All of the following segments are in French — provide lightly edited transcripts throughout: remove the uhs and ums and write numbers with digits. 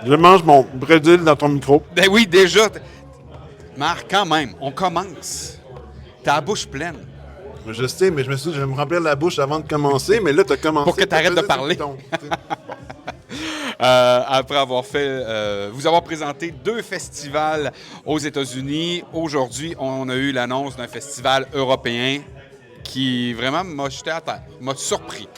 Je mange mon brésil dans ton micro. Ben oui, déjà. Marc, quand même, on commence. T'as la bouche pleine. Je sais, mais je me suis dit, je vais me remplir la bouche avant de commencer, mais là, tu as commencé. Pour que t'arrêtes de parler. Après avoir vous avoir présenté 2 festivals aux États-Unis. Aujourd'hui, on a eu l'annonce d'un festival européen qui vraiment m'a jeté à terre, m'a surpris.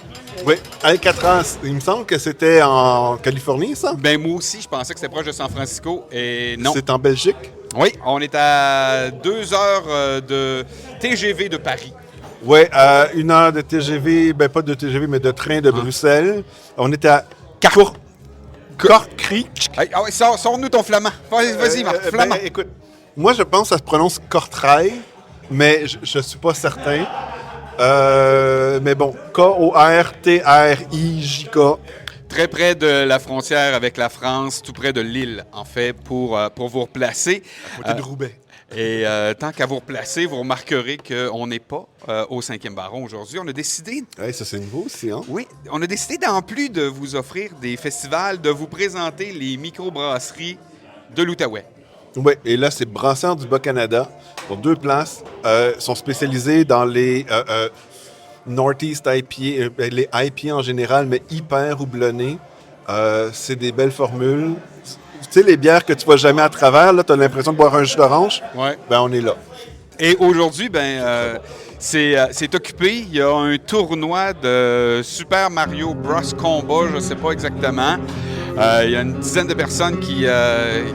Oui, Alcatraz, il me semble que c'était en Californie, ça? Ben moi aussi, je pensais que c'était proche de San Francisco et non. C'est en Belgique? Oui, on est à 2 heures de TGV de Paris. Oui, 1 heure de TGV, ben pas de TGV, mais de train de Bruxelles. On était à Kortrijk. Ah oui, sors-nous ton flamand. Vas-y, Marc, flamand. Écoute, moi, je pense que ça se prononce Kortrijk, mais je ne suis pas certain. Mais bon, Kortrijk. Très près de la frontière avec la France, tout près de Lille, en fait, pour vous replacer. À côté de Roubaix. Et tant qu'à vous replacer, vous remarquerez qu'on n'est pas au 5e Baron aujourd'hui. On a décidé... Oui, ça c'est nouveau aussi, hein? Oui, on a décidé, en plus de vous offrir des festivals, de vous présenter les microbrasseries de l'Outaouais. Oui, et là, c'est Brasseurs du Bas-Canada, pour 2 places. Ils sont spécialisés dans les Northeast IPA, les IPA en général, mais hyper houblonnés. C'est des belles formules. Tu sais, les bières que tu vois jamais à travers, là, tu as l'impression de boire un jus d'orange. Ouais. Ben, on est là. Et aujourd'hui, c'est occupé. Il y a un tournoi de Super Mario Bros. Combat, je ne sais pas exactement. Il y a une dizaine de personnes qui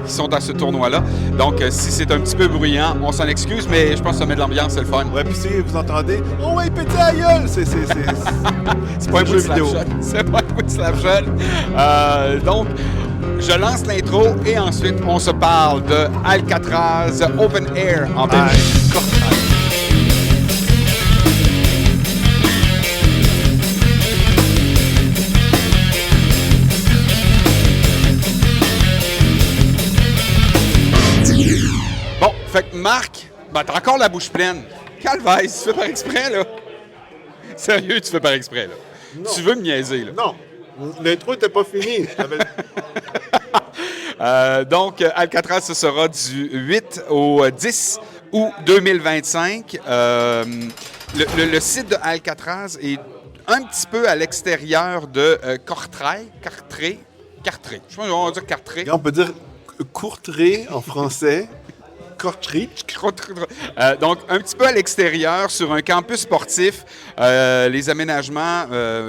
sont à ce tournoi-là. Donc, si c'est un petit peu bruyant, on s'en excuse, mais je pense que ça met de l'ambiance, c'est le fun. Ouais, puis si vous entendez « Oh ouais, pété à gueule! » C'est pas un jeu vidéo. C'est pas un coup de slapshot. Donc, je lance l'intro et ensuite, on se parle de Alcatraz Open Air en Belgique. Bon, fait que Marc, t'as encore la bouche pleine. Calvaise, tu fais par exprès, là. Sérieux, tu fais par exprès, là. Non. Tu veux me niaiser, là. Non, l'intro n'était pas finie. Donc, Alcatraz, ce sera du 8 au 10 août 2025. Le site de Alcatraz est un petit peu à l'extérieur de Kortrijk. Je pense qu'on va dire Kortrijk. On peut dire Courtrai en français. Kortrijk. Donc, un petit peu à l'extérieur, sur un campus sportif. Les aménagements,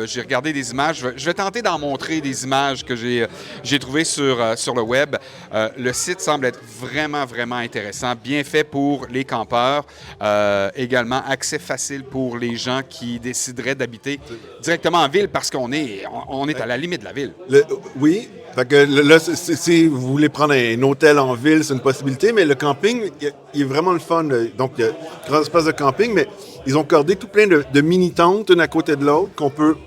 j'ai regardé des images. Je vais tenter d'en montrer des images que j'ai trouvées sur le web. Le site semble être vraiment, vraiment intéressant. Bien fait pour les campeurs. Également, accès facile pour les gens qui décideraient d'habiter directement en ville parce qu'on est à la limite de la ville. Oui. Fait que là, si vous voulez prendre un hôtel en ville, c'est une possibilité, mais le camping, il est vraiment le fun. Donc, il y a un grand espace de camping, mais ils ont cordé tout plein de mini-tentes, une à côté de l'autre, qu'on peut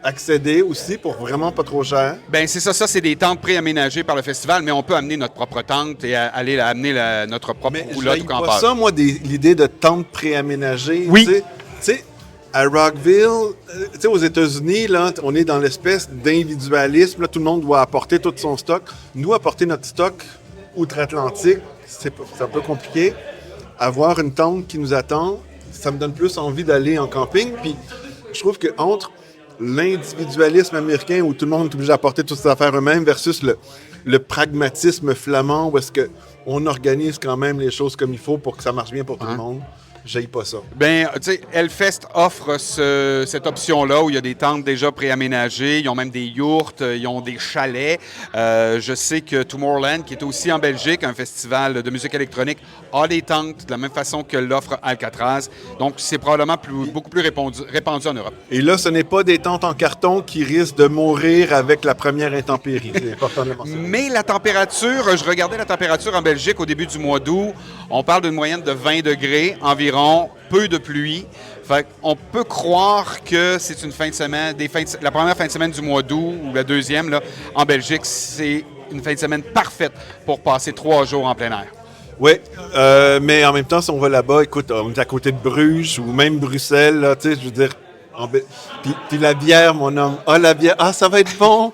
accéder aussi pour vraiment pas trop cher. Bien, c'est ça. Ça, c'est des tentes préaménagées par le festival, mais on peut amener notre propre tente et aller amener notre propre roulotte ou campeur. Pas ça, moi, l'idée de tente préaménagée. Oui. Tu sais, à Rockville, tu sais, aux États-Unis, là, on est dans l'espèce d'individualisme. Là, tout le monde doit apporter tout son stock. Nous, apporter notre stock outre-Atlantique, c'est un peu compliqué. Avoir une tente qui nous attend, ça me donne plus envie d'aller en camping. Puis, je trouve qu'entre l'individualisme américain, où tout le monde est obligé d'apporter toutes ses affaires eux-mêmes, versus le pragmatisme flamand, où est-ce qu'on organise quand même les choses comme il faut pour que ça marche bien pour tout le monde. J'aille pas ça. Bien, tu sais, Hellfest offre cette option-là où il y a des tentes déjà préaménagées. Ils ont même des yourtes, ils ont des chalets. Je sais que Tomorrowland, qui est aussi en Belgique, un festival de musique électronique, a des tentes de la même façon que l'offre Alcatraz. Donc, c'est probablement beaucoup plus répandu en Europe. Et là, ce n'est pas des tentes en carton qui risquent de mourir avec la première intempérie. C'est important de le mentionner. Mais la température, je regardais la température en Belgique au début du mois d'août. On parle d'une moyenne de 20 degrés environ. Peu de pluie. Fait on peut croire que c'est une fin de semaine, la première fin de semaine du mois d'août ou la deuxième là, en Belgique, c'est une fin de semaine parfaite pour passer 3 jours en plein air. Oui, mais en même temps, si on va là-bas, écoute, on est à côté de Bruges ou même Bruxelles, là, tu sais, je veux dire, puis la bière, mon homme, la bière, ça va être bon!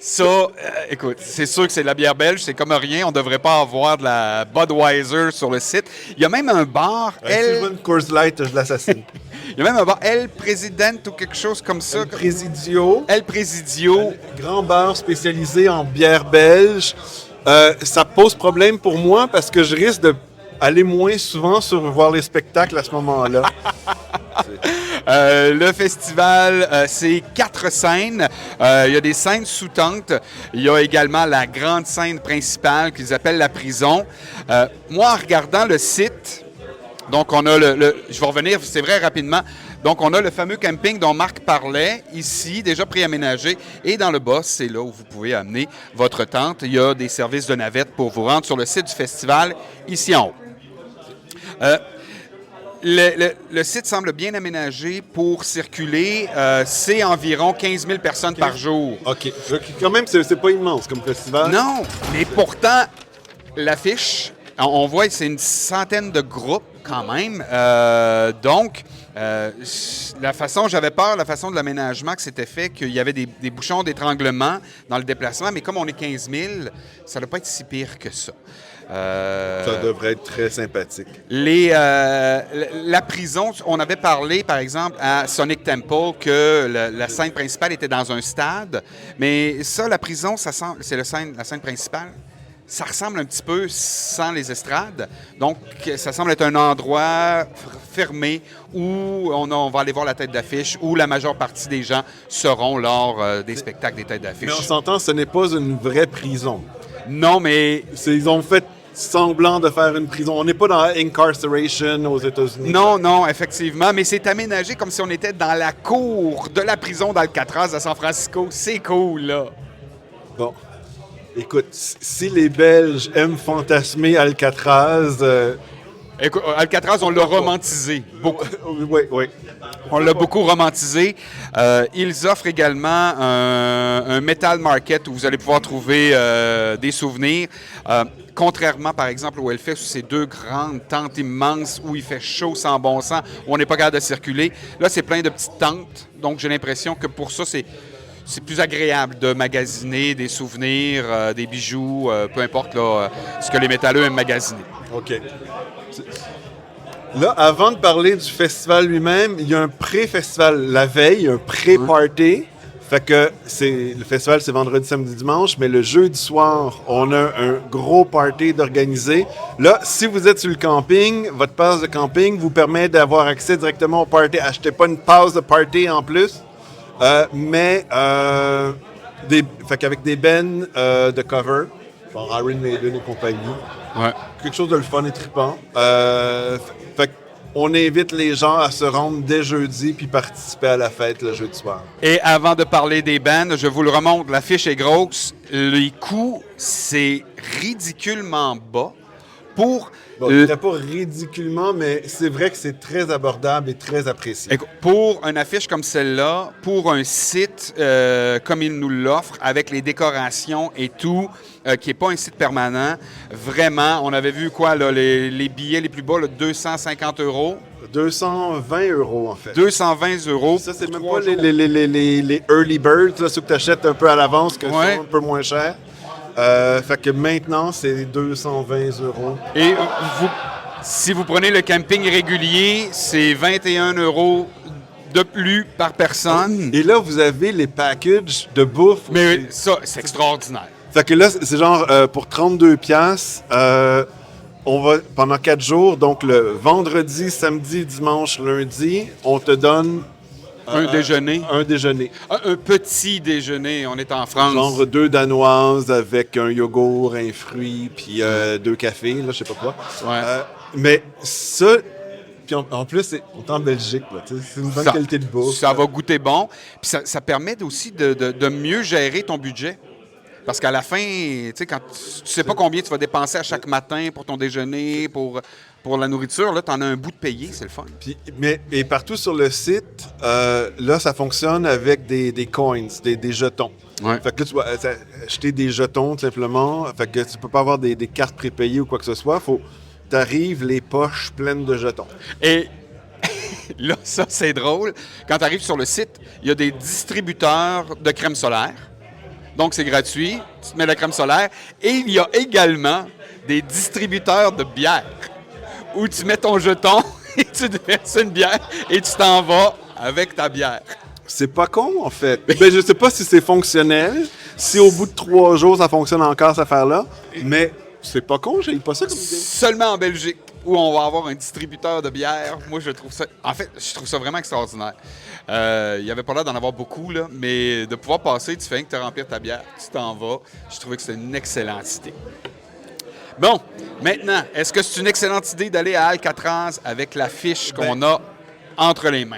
Ça, écoute, c'est sûr que c'est de la bière belge, c'est comme rien. On ne devrait pas avoir de la Budweiser sur le site. Il y a même un bar, Si je vois une Coors Light, je l'assassine. Il y a même un bar, El President ou quelque chose comme ça. Presidio. El Presidio. Grand bar spécialisé en bière belge. Ça pose problème pour moi parce que je risque d'aller moins souvent voir les spectacles à ce moment-là. Le festival, c'est 4 scènes. Il y a des scènes sous tente. Il y a également la grande scène principale qu'ils appellent la prison. Moi, en regardant le site, donc on a je vais revenir, c'est vrai, rapidement. Donc on a le fameux camping dont Marc parlait, ici, déjà préaménagé. Et dans le bas, c'est là où vous pouvez amener votre tente. Il y a des services de navette pour vous rendre sur le site du festival, ici en haut. Le site semble bien aménagé pour circuler. C'est environ 15 000 personnes par jour. OK. Quand même, c'est pas immense comme festival. Non, mais pourtant, l'affiche, on voit que c'est une centaine de groupes quand même. Donc, j'avais peur, la façon de l'aménagement que c'était fait, qu'il y avait des bouchons d'étranglement dans le déplacement, mais comme on est 15 000, ça ne doit pas être si pire que ça. Ça devrait être très sympathique. La prison, on avait parlé, par exemple, à Sonic Temple que la scène principale était dans un stade, mais ça, la prison, c'est la scène principale. Ça ressemble un petit peu sans les estrades. Donc, ça semble être un endroit fermé où on va aller voir la tête d'affiche, où la majeure partie des gens seront lors des spectacles des têtes d'affiche. Mais on s'entend, ce n'est pas une vraie prison. Non, mais... Ils ont fait semblant de faire une prison. On n'est pas dans Incarceration aux États-Unis. Non, effectivement, mais c'est aménagé comme si on était dans la cour de la prison d'Alcatraz à San Francisco. C'est cool, là. Bon. Écoute, si les Belges aiment fantasmer Alcatraz... Écoute, Alcatraz, on l'a romantisé beaucoup. Oui. On l'a beaucoup romantisé. Ils offrent également un metal market où vous allez pouvoir trouver des souvenirs. Contrairement, par exemple, au Hellfest, où c'est 2 grandes tentes immenses, où il fait chaud sans bon sens, où on n'est pas capable de circuler. Là, c'est plein de petites tentes. Donc, j'ai l'impression que pour ça, c'est plus agréable de magasiner des souvenirs, des bijoux, peu importe là, ce que les métalleux aiment magasiner. OK. Là, avant de parler du festival lui-même, il y a un pré-festival la veille, un pré-party. Fait que le festival, c'est vendredi, samedi, dimanche, mais le jeudi soir, on a un gros party d'organiser. Là, si vous êtes sur le camping, votre passe de camping vous permet d'avoir accès directement au party. Achetez pas une passe de party en plus, fait qu'avec des bennes de cover, genre Iron Maiden et compagnie. Ouais. Quelque chose de le fun et trippant. Fait on invite les gens à se rendre dès jeudi puis participer à la fête le jeudi soir. Et avant de parler des bands, je vous le remonte, l'affiche est grosse. Les coûts, c'est ridiculement bas pour... Bon, c'était pas ridiculement, mais c'est vrai que c'est très abordable et très apprécié. Écoute, pour une affiche comme celle-là, pour un site comme il nous l'offre, avec les décorations et tout, qui n'est pas un site permanent, vraiment, on avait vu quoi, là, les billets les plus bas, là, 250 €. 220 € en fait. 220 €. Ça, c'est même pas les early birds, là, ceux que tu achètes un peu à l'avance, que sont un peu moins chers. Fait que maintenant, c'est 220 €. Et si vous prenez le camping régulier, c'est 21 € de plus par personne. Et là, vous avez les packages de bouffe. Mais ça, c'est extraordinaire. Fait que là, c'est genre pour 32 $, on va pendant 4 jours, donc le vendredi, samedi, dimanche, lundi, on te donne un déjeuner. Un déjeuner. Un petit déjeuner, on est en France. Genre 2 danoises avec un yogourt, un fruit, puis 2 cafés, là, je sais pas quoi. Ouais. Mais ça, puis en plus, on est en Belgique, là, c'est une bonne qualité de bouffe. Ça va goûter bon. Puis ça permet aussi de mieux gérer ton budget. Parce qu'à la fin, tu sais, quand tu sais pas combien tu vas dépenser à chaque matin pour ton déjeuner, pour la nourriture, là, tu en as un bout de payé, c'est le fun. Et partout sur le site, là, ça fonctionne avec des coins, des jetons. Ouais. Fait que là, tu vas acheter des jetons, tout simplement. Fait que tu peux pas avoir des cartes prépayées ou quoi que ce soit. T'arrives les poches pleines de jetons. Et là, ça, c'est drôle. Quand tu arrives sur le site, il y a des distributeurs de crème solaire. Donc, c'est gratuit. Tu te mets la crème solaire. Et il y a également des distributeurs de bière où tu mets ton jeton et tu te verses une bière et tu t'en vas avec ta bière. C'est pas con, en fait. Ben, je sais pas si c'est fonctionnel, si au bout de 3 jours, ça fonctionne encore, cette affaire-là, mais c'est pas con, j'ai pas ça comme idée. Seulement en Belgique, où on va avoir un distributeur de bière. Moi, je trouve ça... En fait, je trouve ça vraiment extraordinaire. Il n'y avait pas l'air d'en avoir beaucoup, là, mais de pouvoir passer, tu fais rien que te remplir ta bière, tu t'en vas. Je trouvais que c'était une excellente idée. Bon, maintenant, est-ce que c'est une excellente idée d'aller à Alcatraz avec l'affiche qu'on a entre les mains?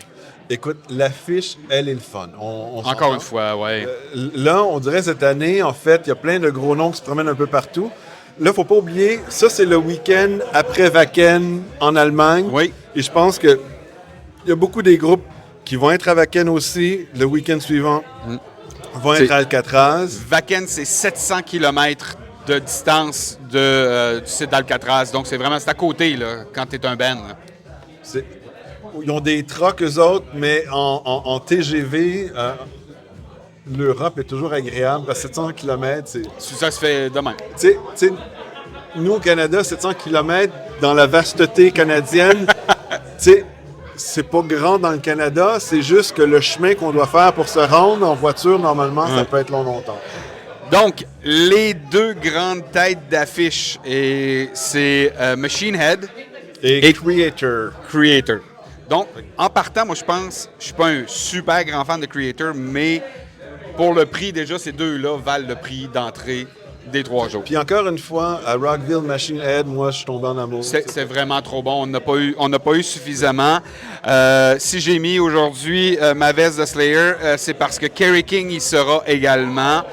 Écoute, l'affiche, elle est le fun. Encore une fois, oui. Là, on dirait cette année, en fait, il y a plein de gros noms qui se promènent un peu partout. Là, faut pas oublier, ça, c'est le week-end après Wacken en Allemagne. Oui. Et je pense qu'il y a beaucoup des groupes qui vont être à Wacken aussi le week-end suivant. Vont être à Alcatraz. Wacken, c'est 700 km de distance du site d'Alcatraz. Donc, c'est à côté, là, quand tu es un band. Ils ont des trucks, eux autres, mais en TGV, l'Europe est toujours agréable. À 700 km, c'est... Ça se fait demain. Tu sais, nous, au Canada, 700 km, dans la vasteté canadienne, tu sais, c'est pas grand dans le Canada, c'est juste que le chemin qu'on doit faire pour se rendre en voiture, normalement, ça peut être longtemps. Donc, les deux grandes têtes d'affiche, et c'est Machine Head et Creator. Donc, en partant, moi, je suis pas un super grand fan de Creator, mais pour le prix, déjà, ces deux-là valent le prix d'entrée des 3 jours. Puis encore une fois, à Rockville Machine Head, moi, je suis tombé en amour. C'est vraiment trop bon. On n'a pas eu suffisamment. Si j'ai mis aujourd'hui ma veste de Slayer, c'est parce que Kerry King y sera également.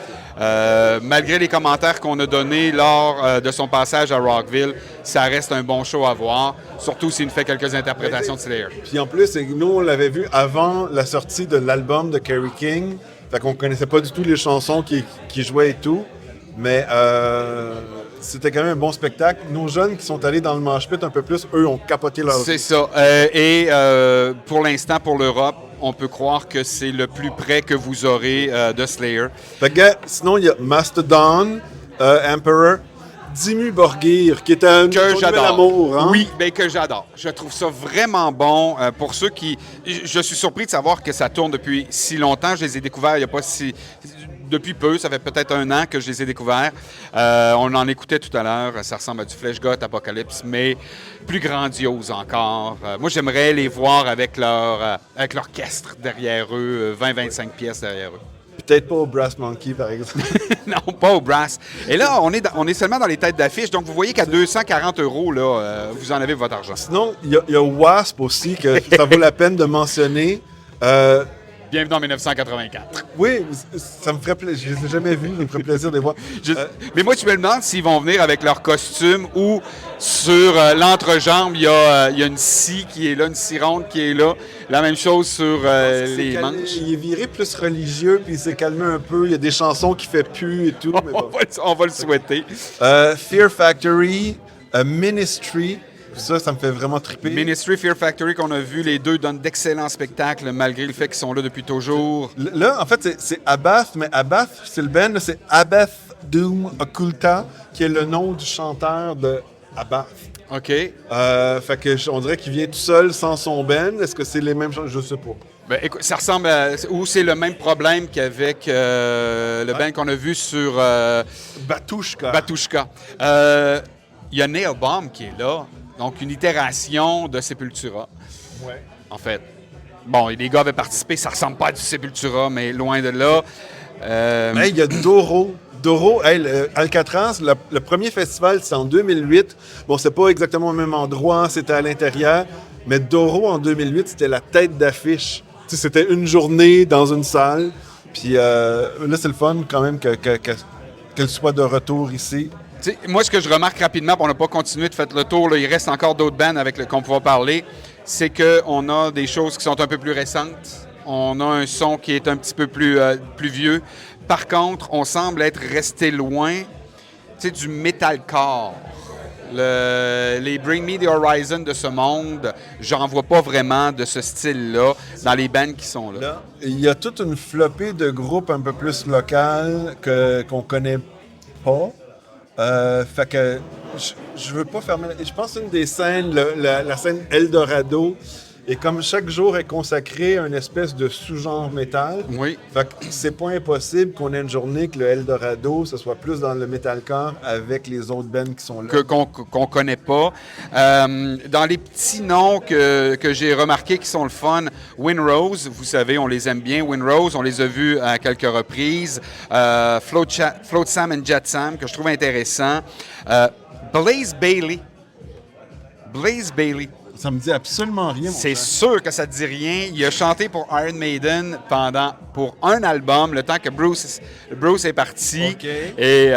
Malgré les commentaires qu'on a donnés lors de son passage à Rockville, ça reste un bon show à voir, surtout s'il nous fait quelques interprétations de Slayer. Puis en plus, nous, on l'avait vu avant la sortie de l'album de Kerry King, fait qu'on connaissait pas du tout les chansons qui jouaient et tout, mais c'était quand même un bon spectacle. Nos jeunes qui sont allés dans le mosh pit un peu plus, eux, ont capoté leur vie. C'est ça. Et pour l'instant, pour l'Europe, on peut croire que c'est le plus près que vous aurez de Slayer. Fait que, sinon, il y a Mastodon, Emperor, Dimmu Borgir, qui est un nouvel amour. Hein? Oui, bien que j'adore. Je trouve ça vraiment bon. Pour ceux qui... Je suis surpris de savoir que ça tourne depuis si longtemps. Je les ai découverts il n'y a pas si... Depuis peu, ça fait peut-être 1 an que je les ai découverts. On en écoutait tout à l'heure. Ça ressemble à du Flesh God, Apocalypse, mais plus grandiose encore. Moi, j'aimerais les voir avec l'orchestre derrière eux, 20-25 pièces derrière eux. Peut-être pas au Brass Monkey, par exemple. Non, pas au Brass. Et là, on est seulement dans les têtes d'affiche. Donc, vous voyez qu'à 240 €, là, vous en avez votre argent. Sinon, il y a Wasp aussi, que ça vaut la peine de mentionner. Bienvenue en 1984. Oui, ça me ferait plaisir. Je ne les ai jamais vus, ça me ferait plaisir de les voir. Mais moi, tu me demandes s'ils vont venir avec leur costume ou sur l'entrejambe, il y a une scie qui est là, une scie ronde qui est là. La même chose sur les manches. Il est viré plus religieux, puis il s'est calmé un peu. Il y a des chansons qu'il fait plus et tout. Mais bon. On va le souhaiter. Fear Factory, Ministry. Ça me fait vraiment triper. Ministry, Fear Factory, qu'on a vu, les deux donnent d'excellents spectacles, malgré le fait qu'ils sont là depuis toujours. Là, en fait, c'est Abath, mais Abath, c'est le band, c'est Abath Doom Occulta, qui est le nom du chanteur de Abath. OK. Fait que on dirait qu'il vient tout seul, sans son band. Est-ce que c'est les mêmes choses? Je sais pas. Ben, écoute, ça ressemble à... Ou c'est le même problème qu'avec le band qu'on a vu sur... Batushka. Il y a Nail Bomb qui est là. Donc, une itération de Sepultura. Ouais. En fait. Bon, les gars avaient participé, ça ressemble pas à du Sepultura, mais loin de là. Il y a Doro. Doro, Alcatraz, le premier festival, c'est en 2008. Bon, c'est pas exactement au même endroit, c'était à l'intérieur. Mais Doro, en 2008, c'était la tête d'affiche. Tu sais, c'était une journée dans une salle. Puis là, c'est le fun quand même qu'elle soit de retour ici. T'sais, moi, ce que je remarque rapidement, pour ne pas continuer de faire le tour, là, il reste encore d'autres bands avec qu'on pourra parler, c'est qu'on a des choses qui sont un peu plus récentes. On a un son qui est un petit peu plus vieux. Par contre, on semble être resté loin du metalcore. Les Bring Me the Horizon de ce monde, j'en vois pas vraiment de ce style-là dans les bands qui sont là. Là, il y a toute une flopée de groupes un peu plus locaux qu'on connaît pas. Fait que je veux pas fermer. Je pense qu'une des scènes, la scène Eldorado, et comme chaque jour est consacré à une espèce de sous-genre métal, Oui. fait que c'est pas impossible qu'on ait une journée que le Eldorado, ce soit plus dans le metalcore avec les autres bands qui sont là. Qu'on connaît pas. Dans les petits noms que j'ai remarqués qui sont le fun, Winrose, vous savez, on les aime bien. Winrose, on les a vus à quelques reprises. Float Sam and Jet Sam, que je trouve intéressant. Blaze Bayley. Blaze Bayley. Ça me dit absolument rien. C'est sûr que ça te dit rien. Il a chanté pour Iron Maiden pour un album, le temps que Bruce est parti. Okay. Et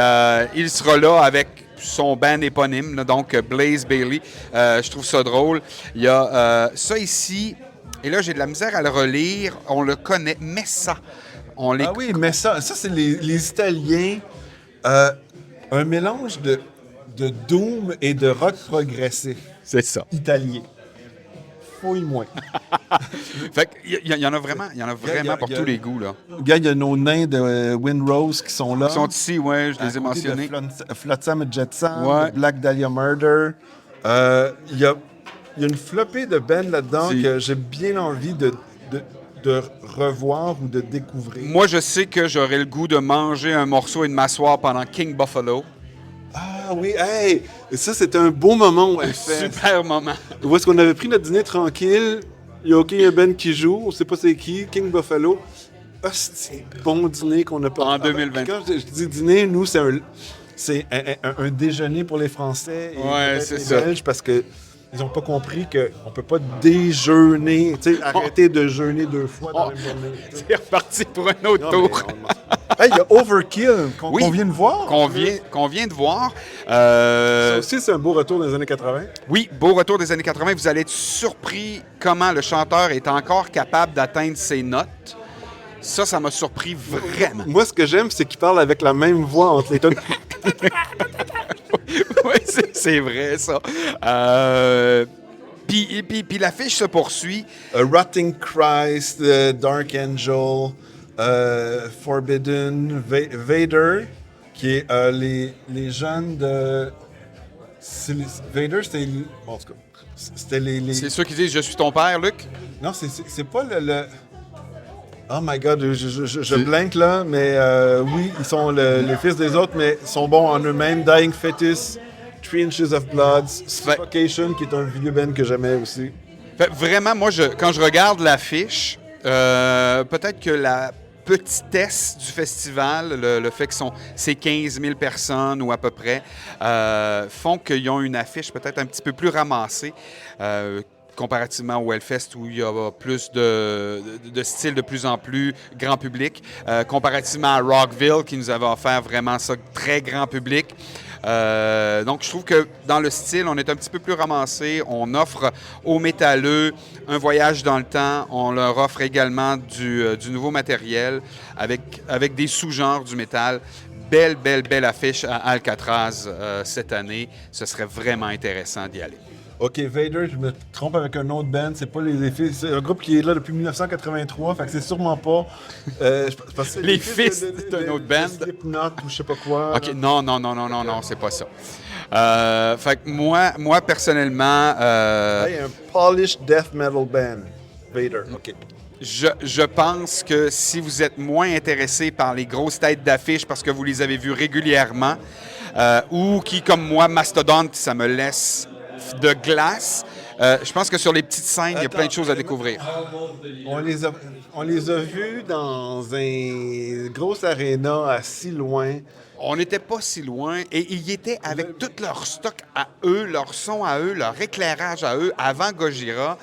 il sera là avec son band éponyme, là, donc Blaze Bayley. Je trouve ça drôle. Il y a ça ici, et là j'ai de la misère à le relire. On le connaît, Messa. Ah oui, mais ça c'est les Italiens. Un mélange de doom et de rock progressif. C'est ça. Italien. Fouille-moi. Fait qu'il y en a vraiment, pour tous les goûts, là. Gars, il y a nos nains de Windrose qui sont là. Ils sont ici, oui, je les ai mentionnés. Flotsam et Jetsam, Ouais. Black Dahlia Murder. Il y a une flopée de bands là-dedans que j'ai bien envie de revoir ou de découvrir. Moi, je sais que j'aurais le goût de manger un morceau et de m'asseoir pendant King Buffalo. Ah oui, hey! Ça, c'était un beau moment où elle fait. Super moment. Où est-ce qu'on avait pris notre dîner tranquille, il y a aucun band qui joue, on sait pas c'est qui, King Buffalo. Hostie, bon dîner qu'on a pas. En 2020. Quand je dis dîner, nous, c'est un déjeuner pour les Français et Ouais, c'est les ça. Belges parce que ils n'ont pas compris qu'on peut pas déjeuner, tu sais, arrêter de jeûner 2 fois dans la même journée. C'est reparti pour un autre Non, tour. Hey, il y a Overkill qu'on Oui. vient de voir. Qu'on vient de voir. Ça aussi, c'est un beau retour des années 80. Oui, beau retour des années 80. Vous allez être surpris comment le chanteur est encore capable d'atteindre ses notes. Ça m'a surpris vraiment. Moi, ce que j'aime, c'est qu'il parle avec la même voix entre les tonnes. Oui, c'est vrai, ça. Puis l'affiche se poursuit. Rotting Christ, Dark Angel, Forbidden, Vader, qui est les jeunes de... Vader, c'était... Bon, en tout cas, c'était les... C'est ceux qui disent « Je suis ton père, Luc ». Non, c'est pas le... Oh my God, je blank là, mais oui, ils sont les fils des autres, mais ils sont bons en eux-mêmes. Dying Fetus, 3 Inches of Blood, Suffocation, qui est un vieux band que j'aimais aussi. Fait, vraiment, moi, quand je regarde l'affiche, peut-être que la petitesse du festival, le fait que c'est 15 000 personnes ou à peu près, font qu'ils ont une affiche peut-être un petit peu plus ramassée. Comparativement au Hellfest où il y a plus de style de plus en plus grand public, comparativement à Rockville qui nous avait offert vraiment ça très grand public. Donc, je trouve que dans le style, on est un petit peu plus ramassé. On offre aux métalleux un voyage dans le temps. On leur offre également du nouveau matériel avec des sous-genres du métal. Belle affiche à Alcatraz cette année. Ce serait vraiment intéressant d'y aller. OK, Vader, je me trompe avec un autre band. C'est pas les fils. C'est un groupe qui est là depuis 1983, fait que c'est sûrement pas. Les fils d'un autre band. Slipknot ou je sais pas quoi. OK, non, c'est pas ça. Fait que moi personnellement. Hey, un polished death metal band. Vader, OK. Je pense que si vous êtes moins intéressé par les grosses têtes d'affiches parce que vous les avez vues régulièrement, ou qui, comme moi, Mastodon, ça me laisse de glace. Je pense que sur les petites scènes, il y a plein de choses à découvrir. On les a vus dans un gros aréna à si loin. On n'était pas si loin et ils étaient avec tout leur stock à eux, leur son à eux, leur éclairage à eux avant Gojira.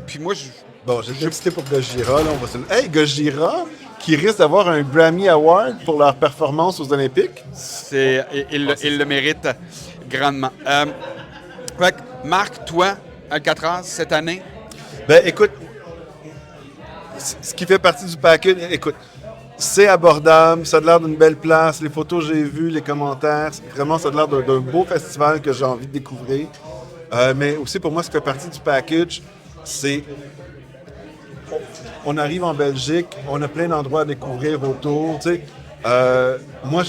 Puis moi, Bon, j'ai excité pour Gojira. Là, Hey, Gojira, qui risque d'avoir un Grammy Award pour leur performance aux Olympiques. Il le mérite grandement. Fait que, Marc, toi, Alcatraz, cette année? Ben, écoute, ce qui fait partie du package, écoute, C'est abordable, ça a l'air d'une belle place. Les photos que j'ai vues, les commentaires, vraiment, ça a l'air d'un beau festival que j'ai envie de découvrir. Mais aussi, pour moi, ce qui fait partie du package, c'est... On arrive en Belgique, on a plein d'endroits à découvrir autour. Tu sais. Moi,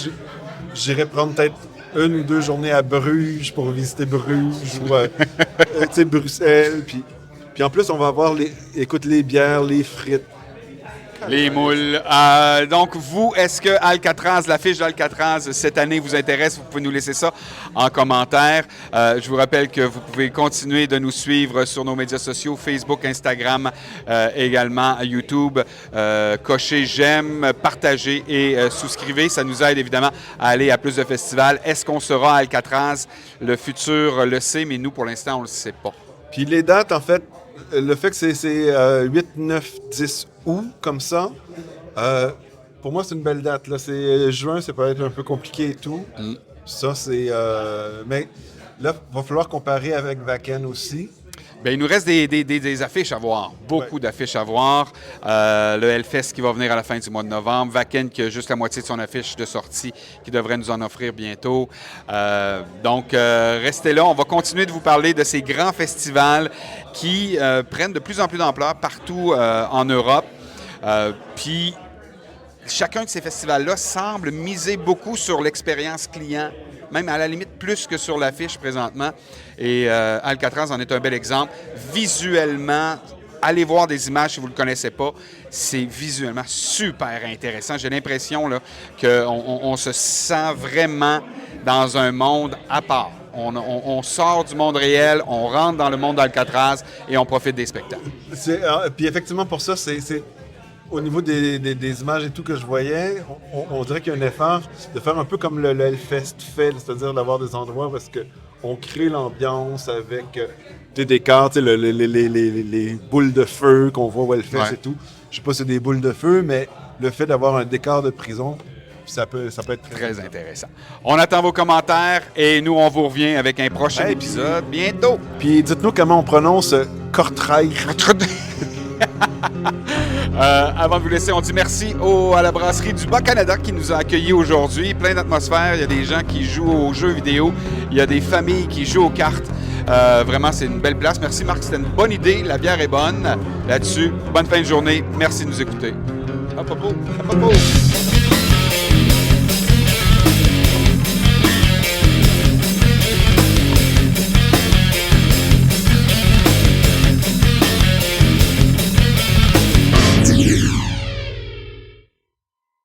j'irais prendre peut-être 1 ou 2 journées à Bruges pour visiter Bruges ou tu sais, Bruxelles. Puis en plus, on va avoir les bières, les frites. Les moules. Donc, vous, est-ce que Alcatraz, l'affiche d'Alcatraz cette année vous intéresse? Vous pouvez nous laisser ça en commentaire. Je vous rappelle que vous pouvez continuer de nous suivre sur nos médias sociaux, Facebook, Instagram, également YouTube. Cochez j'aime, partagez et souscrivez. Ça nous aide évidemment à aller à plus de festivals. Est-ce qu'on sera à Alcatraz? Le futur le sait, mais nous, pour l'instant, on ne le sait pas. Puis les dates, en fait, le fait que c'est 8, 9, 10 août, comme ça, pour moi, c'est une belle date. Là. C'est juin, ça peut être un peu compliqué et tout. Ça, c'est... mais là, il va falloir comparer avec Wacken aussi. Bien, il nous reste des affiches à voir, beaucoup d'affiches à voir. Le Hellfest qui va venir à la fin du mois de novembre, Wacken qui a juste la moitié de son affiche de sortie qui devrait nous en offrir bientôt. Donc, restez là, on va continuer de vous parler de ces grands festivals qui prennent de plus en plus d'ampleur partout en Europe. Puis, chacun de ces festivals-là semble miser beaucoup sur l'expérience client, même à la limite plus que sur l'affiche présentement. Et Alcatraz en est un bel exemple. Visuellement, allez voir des images si vous ne le connaissez pas. C'est visuellement super intéressant. J'ai l'impression là, qu'on se sent vraiment dans un monde à part. On sort du monde réel, on rentre dans le monde d'Alcatraz et on profite des spectacles. Puis effectivement, pour ça, c'est au niveau des images et tout que je voyais, on dirait qu'il y a un effort de faire un peu comme le Hellfest fait, c'est-à-dire d'avoir des endroits où est-ce qu'on crée l'ambiance avec des décors, les boules de feu qu'on voit au Hellfest et tout. Je sais pas si c'est des boules de feu, mais le fait d'avoir un décor de prison, ça peut être très intéressant. On attend vos commentaires et nous, on vous revient avec un prochain épisode bientôt. Puis dites-nous comment on prononce Kortrijk. Avant de vous laisser, on dit merci à la brasserie du Bas-Canada qui nous a accueillis aujourd'hui. Plein d'atmosphère, il y a des gens qui jouent aux jeux vidéo, il y a des familles qui jouent aux cartes. Vraiment, c'est une belle place. Merci Marc, c'était une bonne idée. La bière est bonne. Là-dessus, bonne fin de journée. Merci de nous écouter. Hop, hop, hop, hop, hop.